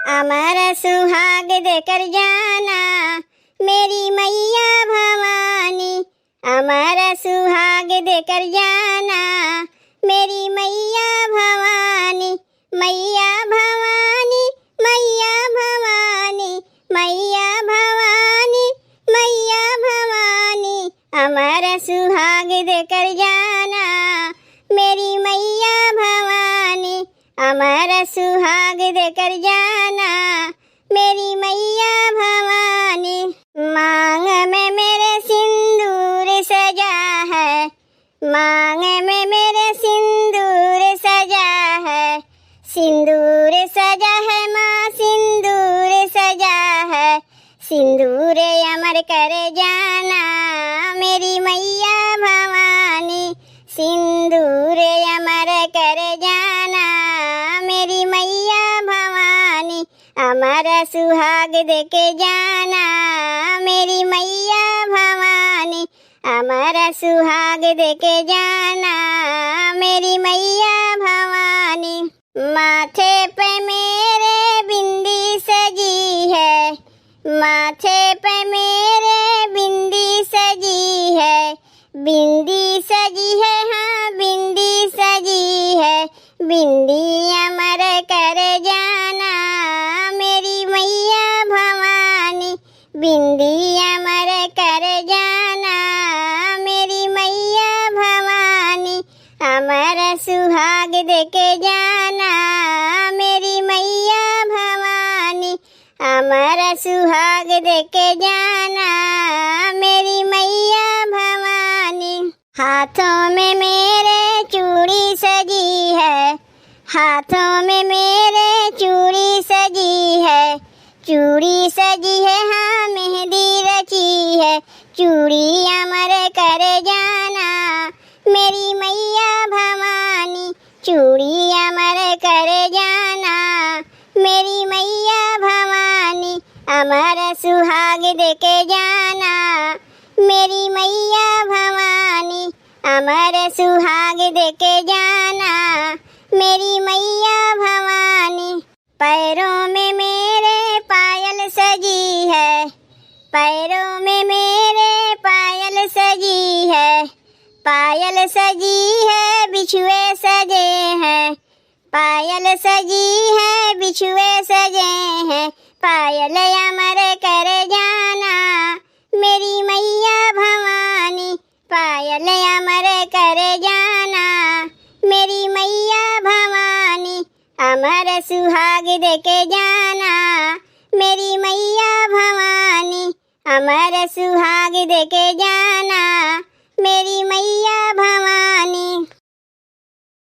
अमर सुहाग देकर जाना मेरी मैया भवानी। अमर सुहाग देकर जाना मेरी मैया भवानी। मैया भवानी मैया भवानी मैया भवानी मैया भवानी। अमर सुहाग देकर जाना मेरी मैया भवानी। अमर सुहाग देकर जाना मेरी मैया भवानी। मांग में मेरे सिंदूर सजा है, मांग में मेरे सिंदूर सजा है। सिंदूर सजा है माँ सिंदूर सजा है। सिंदूर अमर कर जाना मेरी मैया भवानी। सिंदूर अमर कर जाना मेरी मैया भवानी। अमर सुहाग देके जाना मेरी मैया भवानी। अमर सुहाग देके जाना मेरी मैया भवानी। माथे पे मेरे बिंदी सजी है, माथे पे मेरे बिंदी सजी है। बिंदी सजी है हाँ बिंदी सजी है। बिंदी अमर कर जाना मेरी मैया भवानी। बिंदी अमर कर जाना मेरी मैया भवानी। अमर सुहाग देके जाना मेरी मैया भवानी। अमर सुहाग देके जाना मेरी मैया भवानी। हाथों में मेरे चूड़ी सजी है, हाथों में मेरे चूड़ी सजी है। चूड़ी सजी है हाँ मेहंदी रची है। चूड़ी अमर कर जाना मेरी मैया भवानी। चूड़ी अमर कर जाना मेरी मैया भवानी। अमर सुहाग देके जाना मेरी मैया भवानी। अमर सुहाग देके जाना मेरी मैया भवानी। पैरों में मेरे पायल सजी है, पैरों में मेरे पायल सजी है। पायल सजी है बिछुए सजे हैं, पायल सजी है बिछुए सजे हैं। पायल अमर कर जाना मेरी मैया भवानी। पायल अमर कर जाना मेरी मैया भवानी। अमर सुहाग देके जाना मेरी मैया भवानी। अमर सुहाग देके जाना मेरी